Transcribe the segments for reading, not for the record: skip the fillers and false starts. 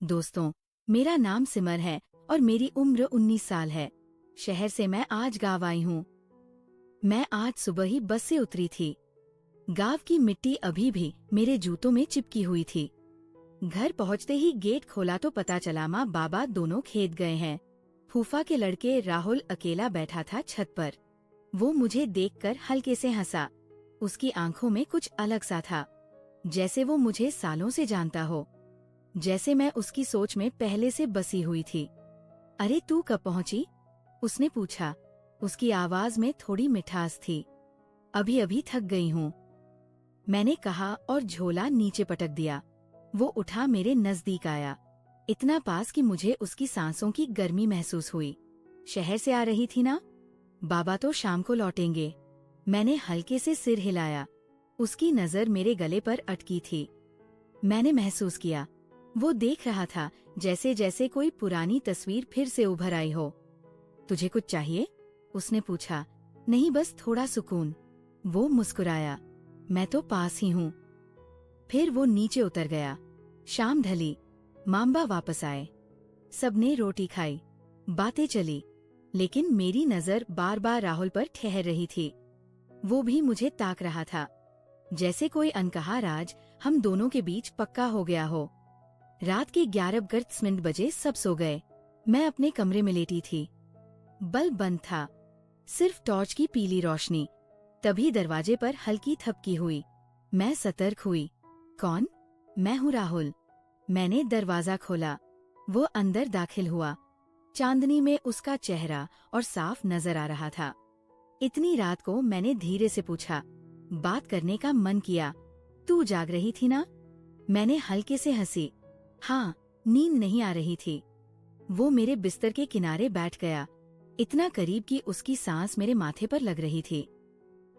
दोस्तों, मेरा नाम सिमर है और मेरी उम्र 19 साल है। शहर से मैं आज गाँव आई हूँ। मैं आज सुबह ही बस से उतरी थी। गाँव की मिट्टी अभी भी मेरे जूतों में चिपकी हुई थी। घर पहुँचते ही गेट खोला तो पता चला माँ बाबा दोनों खेत गए हैं। फूफा के लड़के राहुल अकेला बैठा था छत पर। वो मुझे देखकर हल्के से हंसा। उसकी आंखों में कुछ अलग सा था, जैसे वो मुझे सालों से जानता हो, जैसे मैं उसकी सोच में पहले से बसी हुई थी। अरे तू कब पहुंची? उसने पूछा। उसकी आवाज में थोड़ी मिठास थी। अभी अभी थक गई हूँ, मैंने कहा और झोला नीचे पटक दिया। वो उठा मेरे नजदीक आया, इतना पास कि मुझे उसकी सांसों की गर्मी महसूस हुई। शहर से आ रही थी ना? बाबा तो शाम को लौटेंगे। मैंने हल्के से सिर हिलाया। उसकी नजर मेरे गले पर अटकी थी। मैंने महसूस किया वो देख रहा था, जैसे जैसे कोई पुरानी तस्वीर फिर से उभर आई हो। तुझे कुछ चाहिए? उसने पूछा। नहीं, बस थोड़ा सुकून। वो मुस्कुराया। मैं तो पास ही हूँ। फिर वो नीचे उतर गया। शाम ढली, माम्बा वापस आए। सबने रोटी खाई, बातें चली, लेकिन मेरी नजर बार बार राहुल पर ठहर रही थी। वो भी मुझे ताक रहा था, जैसे कोई अनकहा राज हम दोनों के बीच पक्का हो गया हो। रात के 11:30 बजे सब सो गए। मैं अपने कमरे में लेटी थी। बल्ब बंद था, सिर्फ टॉर्च की पीली रोशनी। तभी दरवाजे पर हल्की थपकी हुई। मैं सतर्क हुई। कौन? मैं हूँ राहुल। मैंने दरवाजा खोला। वो अंदर दाखिल हुआ। चांदनी में उसका चेहरा और साफ नजर आ रहा था। इतनी रात को मैंने धीरे से पूछा। बात करने का मन किया। तू जाग रही थी ना? मैंने हल्के से हंसी। हाँ, नींद नहीं आ रही थी। वो मेरे बिस्तर के किनारे बैठ गया, इतना करीब कि उसकी सांस मेरे माथे पर लग रही थी।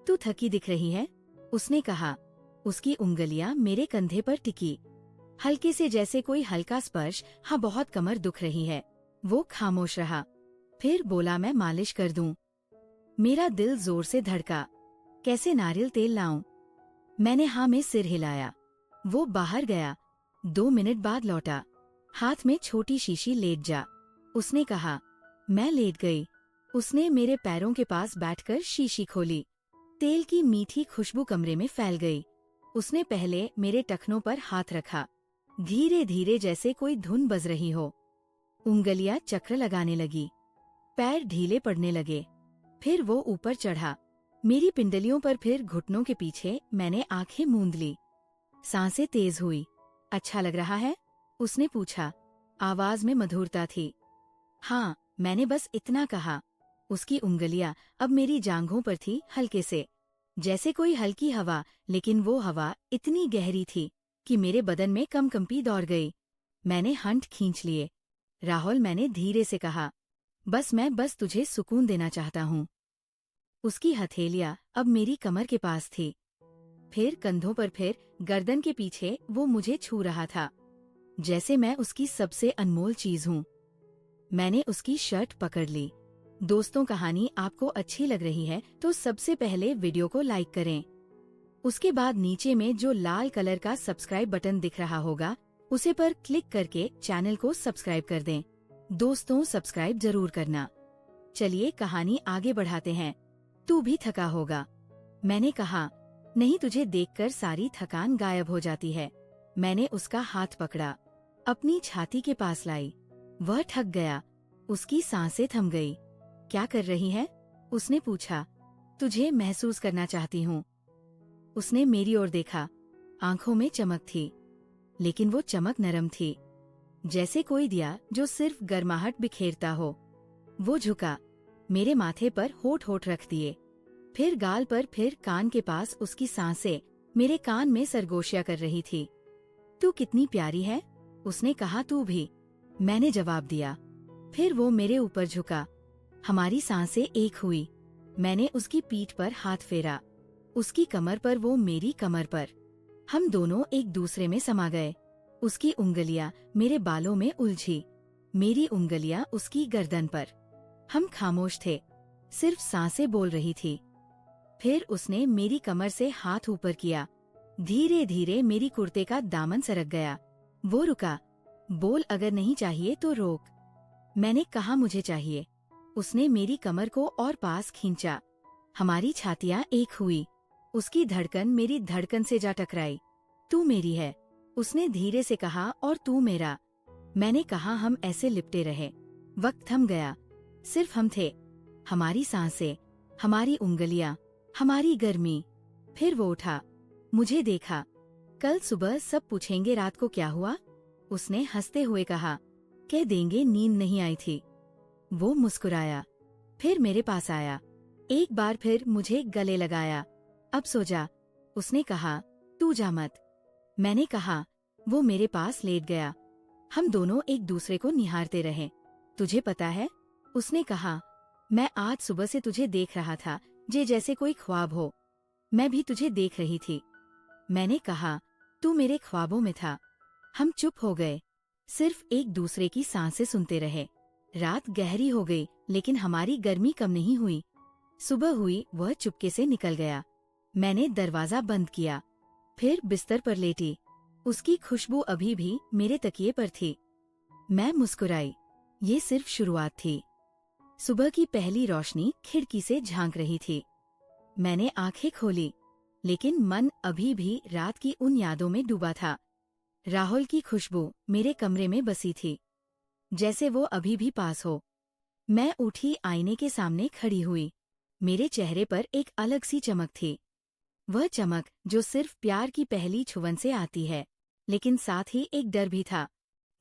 तू थकी दिख रही है, उसने कहा। उसकी उंगलियां मेरे कंधे पर टिकी, हल्के से, जैसे कोई हल्का स्पर्श। हाँ, बहुत कमर दुख रही है। वो खामोश रहा, फिर बोला, मैं मालिश कर दूं। मेरा दिल जोर से धड़का। कैसे, नारियल तेल लाऊं? मैंने हाँ में सिर हिलाया। वो बाहर गया, 2 मिनट बाद लौटा। हाथ में छोटी शीशी। लेट जा, उसने कहा। मैं लेट गई। उसने मेरे पैरों के पास बैठकर शीशी खोली। तेल की मीठी खुशबू कमरे में फैल गई। उसने पहले मेरे टखनों पर हाथ रखा, धीरे धीरे, जैसे कोई धुन बज रही हो। उंगलियां चक्र लगाने लगी, पैर ढीले पड़ने लगे। फिर वो ऊपर चढ़ा, मेरी पिंडलियों पर, फिर घुटनों के पीछे। मैंने आंखें मूंद ली। सांसें तेज हुई। अच्छा लग रहा है? उसने पूछा। आवाज में मधुरता थी। हाँ, मैंने बस इतना कहा। उसकी उंगलियां अब मेरी जांघों पर थी, हल्के से, जैसे कोई हल्की हवा, लेकिन वो हवा इतनी गहरी थी कि मेरे बदन में कंपी दौड़ गई। मैंने हंठ खींच लिए। राहुल, मैंने धीरे से कहा, मैं बस तुझे सुकून देना चाहता हूँ। उसकी हथेलियां अब मेरी कमर के पास थी, फिर कंधों पर, फिर गर्दन के पीछे। वो मुझे छू रहा था, जैसे मैं उसकी सबसे अनमोल चीज हूँ। मैंने उसकी शर्ट पकड़ ली। दोस्तों, कहानी आपको अच्छी लग रही है तो सबसे पहले वीडियो को लाइक करें। उसके बाद नीचे में जो लाल कलर का सब्सक्राइब बटन दिख रहा होगा, उसे पर क्लिक करके चैनल को सब्सक्राइब कर दें। दोस्तों, सब्सक्राइब जरूर करना। चलिए कहानी आगे बढ़ाते हैं। तू भी थका होगा, मैंने कहा। नहीं, तुझे देखकर सारी थकान गायब हो जाती है। मैंने उसका हाथ पकड़ा, अपनी छाती के पास लाई। वह थक गया, उसकी सांसें थम गई। क्या कर रही है? उसने पूछा। तुझे महसूस करना चाहती हूँ। उसने मेरी ओर देखा, आंखों में चमक थी, लेकिन वो चमक नरम थी, जैसे कोई दिया जो सिर्फ गर्माहट बिखेरता हो। वो झुका, मेरे माथे पर होठ होठ रख दिए, फिर गाल पर, फिर कान के पास। उसकी सांसें मेरे कान में सरगोशियां कर रही थी। तू कितनी प्यारी है, उसने कहा। तू भी, मैंने जवाब दिया। फिर वो मेरे ऊपर झुका, हमारी सांसें एक हुई। मैंने उसकी पीठ पर हाथ फेरा, उसकी कमर पर, वो मेरी कमर पर। हम दोनों एक दूसरे में समा गए। उसकी उंगलियां मेरे बालों में उलझी, मेरी उंगलियां उसकी गर्दन पर। हम खामोश थे, सिर्फ सांसें बोल रही थी। फिर उसने मेरी कमर से हाथ ऊपर किया, धीरे धीरे मेरी कुर्ते का दामन सरक गया। वो रुका, बोल, अगर नहीं चाहिए तो रोक। मैंने कहा मुझे चाहिए। उसने मेरी कमर को और पास खींचा। हमारी छातियां एक हुई। उसकी धड़कन मेरी धड़कन से जा टकराई। तू मेरी है, उसने धीरे से कहा, और तू मेरा। मैंने कहा। हम ऐसे लिपटे रहे। वक्त थम गया। सिर्फ हम थे, हमारी सांसें, हमारी उंगलियां, हमारी गर्मी। फिर वो उठा, मुझे देखा। कल सुबह सब पूछेंगे रात को क्या हुआ, उसने हंसते हुए कहा। कह देंगे नींद नहीं आई थी। वो मुस्कुराया, फिर मेरे पास आया। एक बार फिर मुझे गले लगाया। अब सो जा, उसने कहा। तू जा मत, मैंने कहा। वो मेरे पास लेट गया। हम दोनों एक दूसरे को निहारते रहे। तुझे पता है, उसने कहा, मैं आज सुबह से तुझे देख रहा था, जैसे कोई ख्वाब हो। मैं भी तुझे देख रही थी। मैंने कहा, तू मेरे ख्वाबों में था। हम चुप हो गए, सिर्फ एक दूसरे की सांसें सुनते रहे। रात गहरी हो गई, लेकिन हमारी गर्मी कम नहीं हुई। सुबह हुई, वह चुपके से निकल गया। मैंने दरवाजा बंद किया, फिर बिस्तर पर लेटी। उसकी खुशबू अभी भी मेरे तकिए पर थी। मैं मुस्कुराई। ये सिर्फ शुरुआत थी। सुबह की पहली रोशनी खिड़की से झांक रही थी। मैंने आंखें खोली, लेकिन मन अभी भी रात की उन यादों में डूबा था। राहुल की खुशबू मेरे कमरे में बसी थी, जैसे वो अभी भी पास हो। मैं उठी, आईने के सामने खड़ी हुई। मेरे चेहरे पर एक अलग सी चमक थी। वह चमक जो सिर्फ प्यार की पहली छुवन से आती है, लेकिन साथ ही एक डर भी था।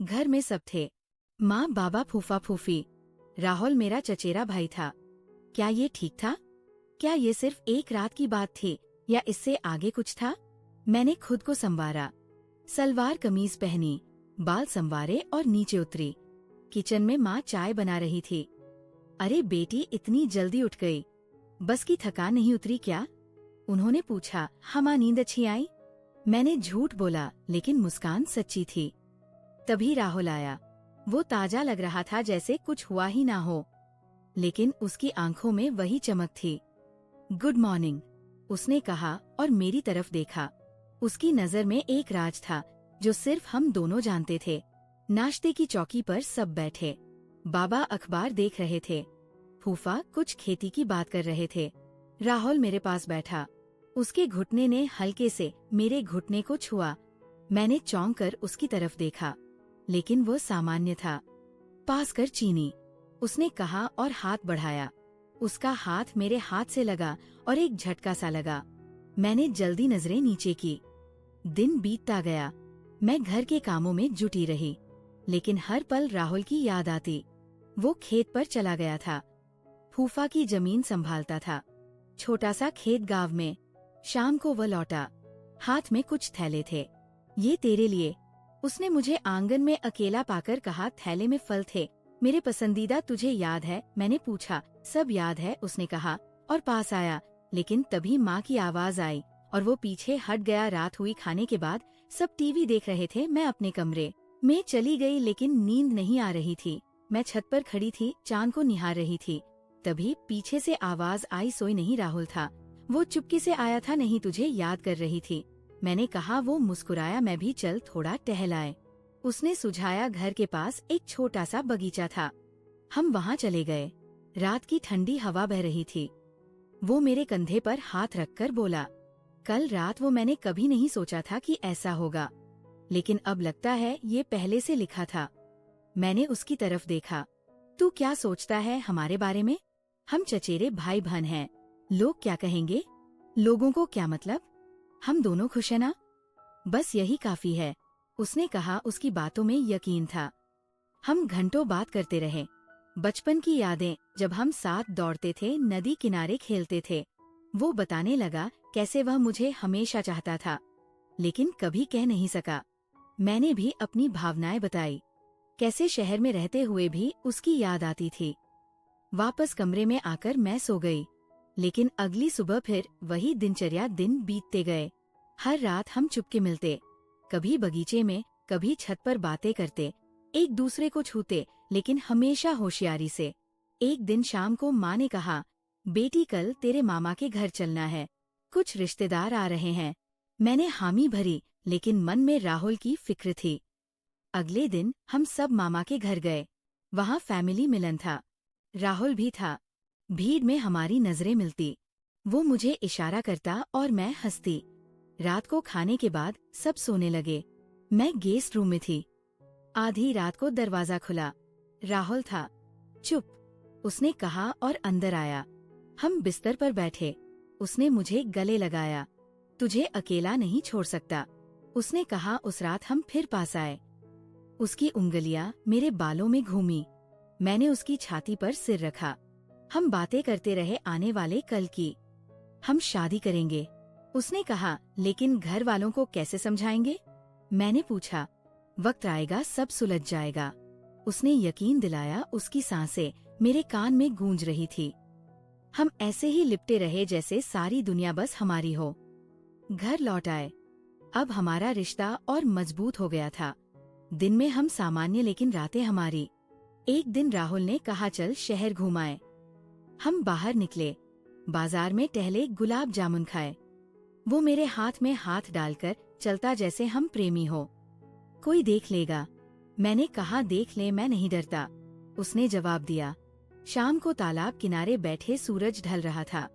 घर में सब थे, माँ, बाबा, फूफा, फूफी। राहुल मेरा चचेरा भाई था। क्या ये ठीक था? क्या ये सिर्फ एक रात की बात थी, या इससे आगे कुछ था? मैंने खुद को संवारा। सलवार कमीज पहनी, बाल संवारे और नीचे उतरी। किचन में माँ चाय बना रही थी। अरे बेटी, इतनी जल्दी उठ गई, बस की थकान नहीं उतरी क्या? उन्होंने पूछा। हाँ माँ, नींद अच्छी आई। मैंने झूठ बोला, लेकिन मुस्कान सच्ची थी। तभी राहुल आया। वो ताजा लग रहा था, जैसे कुछ हुआ ही ना हो, लेकिन उसकी आंखों में वही चमक थी। गुड मॉर्निंग, उसने कहा और मेरी तरफ देखा। उसकी नजर में एक राज था जो सिर्फ हम दोनों जानते थे। नाश्ते की चौकी पर सब बैठे। बाबा अखबार देख रहे थे, फूफा कुछ खेती की बात कर रहे थे। राहुल मेरे पास बैठा। उसके घुटने ने हल्के से मेरे घुटने को छुआ। मैंने चौंक कर उसकी तरफ देखा, लेकिन वो सामान्य था। पास कर चीनी, उसने कहा और हाथ बढ़ाया। उसका हाथ मेरे हाथ से लगा और एक झटका सा लगा। मैंने जल्दी नजरें नीचे की। दिन बीतता गया। मैं घर के कामों में जुटी रही, लेकिन हर पल राहुल की याद आती। वो खेत पर चला गया था, फूफा की जमीन संभालता था। छोटा सा खेत गांव में। शाम को वह लौटा, हाथ में कुछ थैले थे। ये तेरे लिए, उसने मुझे आंगन में अकेला पाकर कहा। थैले में फल थे, मेरे पसंदीदा। तुझे याद है? मैंने पूछा। सब याद है, उसने कहा और पास आया। लेकिन तभी माँ की आवाज आई और वो पीछे हट गया। रात हुई, खाने के बाद सब टीवी देख रहे थे। मैं अपने कमरे में चली गई, लेकिन नींद नहीं आ रही थी। मैं छत पर खड़ी थी, चांद को निहार रही थी। तभी पीछे से आवाज आई। सोई नहीं, राहुल था। वो चुपके से आया था। नहीं, तुझे याद कर रही थी, मैंने कहा। वो मुस्कुराया। मैं भी चल थोड़ा टहलाए, उसने सुझाया। घर के पास एक छोटा सा बगीचा था, हम वहाँ चले गए। रात की ठंडी हवा बह रही थी। वो मेरे कंधे पर हाथ रखकर बोला, कल रात वो मैंने कभी नहीं सोचा था कि ऐसा होगा, लेकिन अब लगता है ये पहले से लिखा था। मैंने उसकी तरफ देखा। तू क्या सोचता है हमारे बारे में? हम चचेरे भाई बहन हैं। लोग क्या कहेंगे? लोगों को क्या मतलब? हम दोनों खुश हैं ना? बस यही काफी है, उसने कहा। उसकी बातों में यकीन था। हम घंटों बात करते रहे। बचपन की यादें, जब हम साथ दौड़ते थे, नदी किनारे खेलते थे। वो बताने लगा कैसे वह मुझे हमेशा चाहता था, लेकिन कभी कह नहीं सका। मैंने भी अपनी भावनाएं बताई, कैसे शहर में रहते हुए भी उसकी याद आती थी। वापस कमरे में आकर मैं सो गई, लेकिन अगली सुबह फिर वही दिनचर्या। दिन बीतते गए। हर रात हम चुपके मिलते, कभी बगीचे में, कभी छत पर बातें करते, एक दूसरे को छूते, लेकिन हमेशा होशियारी से। एक दिन शाम को माँ ने कहा, बेटी कल तेरे मामा के घर चलना है, कुछ रिश्तेदार आ रहे हैं। मैंने हामी भरी, लेकिन मन में राहुल की फिक्र थी। अगले दिन हम सब मामा के घर गए। वहाँ फैमिली मिलन था। राहुल भी था। भीड़ में हमारी नजरें मिलती। वो मुझे इशारा करता और मैं हंसती। रात को खाने के बाद सब सोने लगे। मैं गेस्ट रूम में थी। आधी रात को दरवाजा खुला। राहुल था। चुप, उसने कहा और अंदर आया। हम बिस्तर पर बैठे। उसने मुझे गले लगाया। तुझे अकेला नहीं छोड़ सकता, उसने कहा। उस रात हम फिर पास आए। उसकी उंगलियां मेरे बालों में घूमी। मैंने उसकी छाती पर सिर रखा। हम बातें करते रहे आने वाले कल की। हम शादी करेंगे, उसने कहा। लेकिन घर वालों को कैसे समझाएंगे? मैंने पूछा। वक्त आएगा, सब सुलझ जाएगा, उसने यकीन दिलाया। उसकी सांसें मेरे कान में गूंज रही थी। हम ऐसे ही लिपटे रहे जैसे सारी दुनिया बस हमारी हो। घर लौट आए। अब हमारा रिश्ता और मजबूत हो गया था। दिन में हम सामान्य, लेकिन रातें हमारी। एक दिन राहुल ने कहा, चल शहर घुमाए। हम बाहर निकले। बाजार में टहले, गुलाब जामुन खाए। वो मेरे हाथ में हाथ डालकर चलता जैसे हम प्रेमी हो। कोई देख लेगा, मैंने कहा। देख ले, मैं नहीं डरता, उसने जवाब दिया। शाम को तालाब किनारे बैठे सूरज ढल रहा था।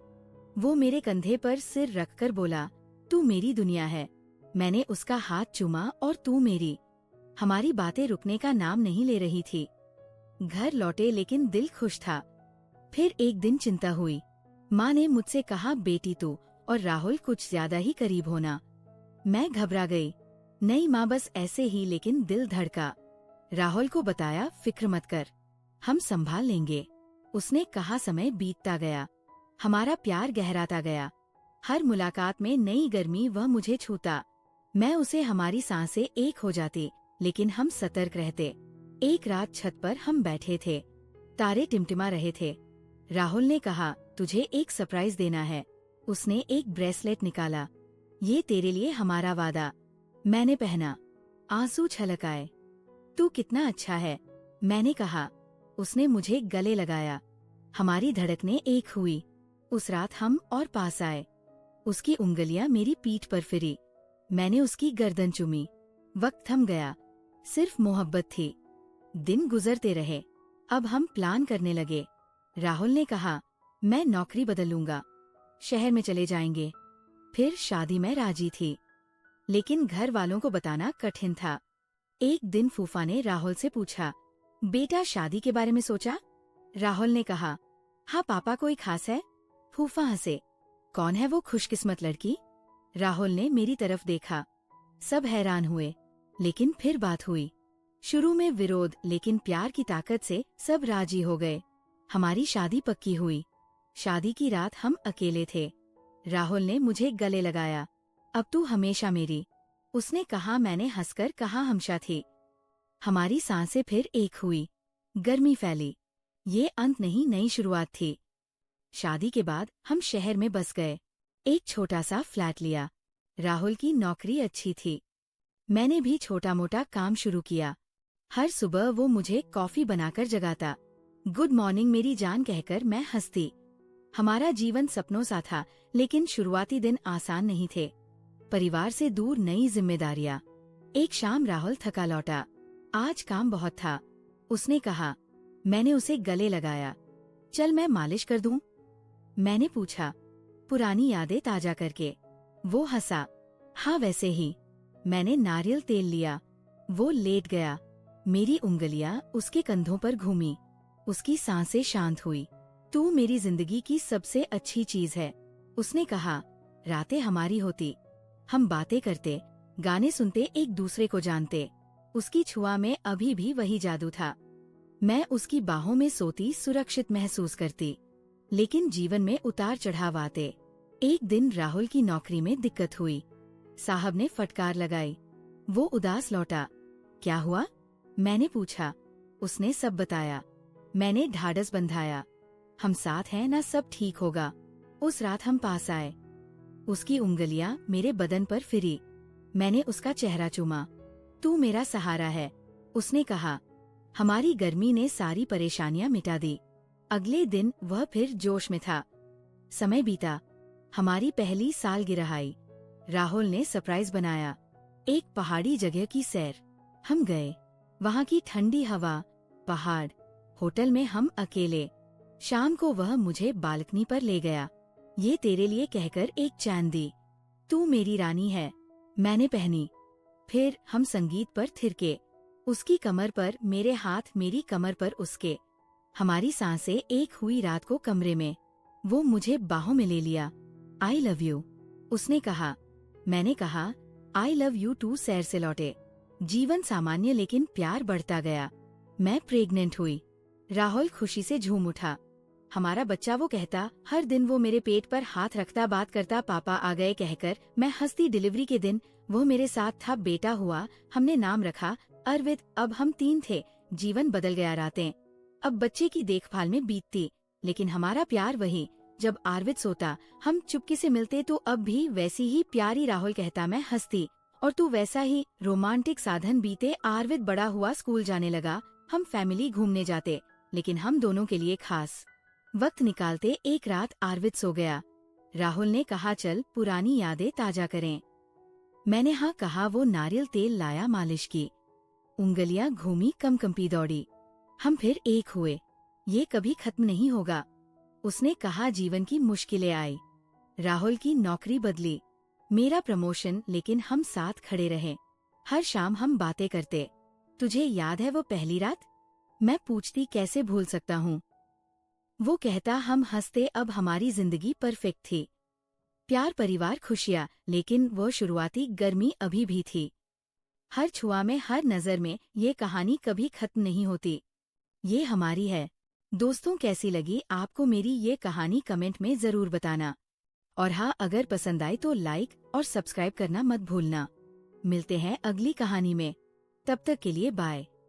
वो मेरे कंधे पर सिर रखकर बोला, तू मेरी दुनिया है। मैंने उसका हाथ चूमा और तू मेरी। हमारी बातें रुकने का नाम नहीं ले रही थी। घर लौटे लेकिन दिल खुश था। फिर एक दिन चिंता हुई। माँ ने मुझसे कहा, बेटी तू और राहुल कुछ ज्यादा ही करीब होना। मैं घबरा गई। नहीं माँ, बस ऐसे ही, लेकिन दिल धड़का। राहुल को बताया, फिक्र मत कर, हम संभाल लेंगे, उसने कहा। समय बीतता गया। हमारा प्यार गहराता गया। हर मुलाकात में नई गर्मी वह मुझे छूता, मैं उसे। हमारी सांसें एक हो जाती, लेकिन हम सतर्क रहते। एक रात छत पर हम बैठे थे। तारे टिमटिमा रहे थे। राहुल ने कहा, तुझे एक सरप्राइज देना है। उसने एक ब्रेसलेट निकाला। ये तेरे लिए, हमारा वादा। मैंने पहना। आंसू छलक आए। तू कितना अच्छा है, मैंने कहा। उसने मुझे गले लगाया। हमारी धड़कनें एक हुई। उस रात हम और पास आए। उसकी उंगलियां मेरी पीठ पर फिरी। मैंने उसकी गर्दन चूमी। वक्त थम गया, सिर्फ मोहब्बत थी। दिन गुजरते रहे। अब हम प्लान करने लगे। राहुल ने कहा, मैं नौकरी बदलूंगा, शहर में चले जाएंगे। फिर शादी में राजी थी, लेकिन घर वालों को बताना कठिन था। एक दिन फूफा ने राहुल से पूछा, बेटा शादी के बारे में सोचा? राहुल ने कहा, हाँ पापा, कोई खास है? फूफा हंसे। कौन है वो खुशकिस्मत लड़की? राहुल ने मेरी तरफ देखा। सब हैरान हुए, लेकिन फिर बात हुई। शुरू में विरोध, लेकिन प्यार की ताकत से सब राजी हो गए। हमारी शादी पक्की हुई। शादी की रात हम अकेले थे। राहुल ने मुझे गले लगाया। अब तू हमेशा मेरी, उसने कहा। मैंने हंसकर कहा, हमेशा थी। हमारी सांसें फिर एक हुई। गर्मी फैली। ये अंत नहीं, नई शुरुआत थी। शादी के बाद हम शहर में बस गए। एक छोटा सा फ्लैट लिया। राहुल की नौकरी अच्छी थी। मैंने भी छोटा मोटा काम शुरू किया। हर सुबह वो मुझे कॉफी बनाकर जगाता। गुड मॉर्निंग मेरी जान कहकर मैं हंसती। हमारा जीवन सपनों सा था, लेकिन शुरुआती दिन आसान नहीं थे। परिवार से दूर, नई जिम्मेदारियां। एक शाम राहुल थका लौटा। आज काम बहुत था, उसने कहा। मैंने उसे गले लगाया। चल मैं मालिश कर दूं? मैंने पूछा, पुरानी यादें ताजा करके। वो हंसा। हाँ वैसे ही। मैंने नारियल तेल लिया। वो लेट गया। मेरी उंगलियां उसके कंधों पर घूमी। उसकी सांसें शांत हुई। तू मेरी जिंदगी की सबसे अच्छी चीज है, उसने कहा। रातें हमारी होती, हम बातें करते, गाने सुनते, एक दूसरे को जानते। उसकी छुआ में अभी भी वही जादू था। मैं उसकी बाहों में सोती, सुरक्षित महसूस करती। लेकिन जीवन में उतार चढ़ाव आते। एक दिन राहुल की नौकरी में दिक्कत हुई। साहब ने फटकार लगाई। वो उदास लौटा। क्या हुआ? मैंने पूछा। उसने सब बताया। मैंने ढाढ़स बंधाया। हम साथ हैं ना, सब ठीक होगा। उस रात हम पास आए। उसकी उंगलियां मेरे बदन पर फिरी। मैंने उसका चेहरा चूमा। तू मेरा सहारा है, उसने कहा। हमारी गर्मी ने सारी परेशानियां मिटा दी। अगले दिन वह फिर जोश में था। समय बीता। हमारी पहली सालगिरह आई। राहुल ने सरप्राइज बनाया। एक पहाड़ी जगह की सैर। हम गए। वहाँ की ठंडी हवा, पहाड़, होटल में हम अकेले। शाम को वह मुझे बालकनी पर ले गया। ये तेरे लिए कहकर एक चैन दी। तू मेरी रानी है। मैंने पहनी। फिर हम संगीत पर थिरके। उसकी कमर पर मेरे हाथ, मेरी कमर पर उसके। हमारी सांसें एक हुई रात को कमरे में। वो मुझे बाहों में ले लिया। आई लव यू, उसने कहा। मैंने कहा, आई लव यू टू। सैर से लौटे। जीवन सामान्य लेकिन प्यार बढ़ता गया। मैं प्रेग्नेंट हुई। राहुल खुशी से झूम उठा। हमारा बच्चा, वो कहता। हर दिन वो मेरे पेट पर हाथ रखता, बात करता, पापा आ गए कहकर। मैं हंसती। डिलीवरी के दिन वो मेरे साथ था। बेटा हुआ। हमने नाम रखा अरविंद। अब हम 3 थे। जीवन बदल गया। रातें अब बच्चे की देखभाल में बीतती, लेकिन हमारा प्यार वही। जब आरविद सोता, हम चुपके से मिलते तो अब भी वैसी ही प्यारी। राहुल कहता। मैं हंसती। और तू वैसा ही। रोमांटिक साधन बीते। आरविद बड़ा हुआ, स्कूल जाने लगा। हम फैमिली घूमने जाते, लेकिन हम दोनों के लिए खास वक्त निकालते। एक रात आरविद सो गया। राहुल ने कहा, चल पुरानी यादें ताजा करें। मैंने हाँ कहा। वो नारियल तेल लाया, मालिश की। उंगलियां घूमी, कंपी दौड़ी। हम फिर एक हुए। ये कभी खत्म नहीं होगा। उसने कहा, जीवन की मुश्किलें आई। राहुल की नौकरी बदली, मेरा प्रमोशन, लेकिन हम साथ खड़े रहे। हर शाम हम बातें करते। तुझे याद है वो पहली रात? मैं पूछती, कैसे भूल सकता हूँ। वो कहता। हम हंसते। अब हमारी जिंदगी परफेक्ट थी। प्यार, परिवार, खुशियाँ, लेकिन वो शुरुआती गर्मी अभी भी थी। हर छुआ में, हर नजर में ये कहानी कभी खत्म नहीं होती। ये हमारी है। दोस्तों, कैसी लगी आपको मेरी ये कहानी? कमेंट में जरूर बताना। और हाँ, अगर पसंद आए तो लाइक और सब्सक्राइब करना मत भूलना। मिलते हैं अगली कहानी में। तब तक के लिए बाय।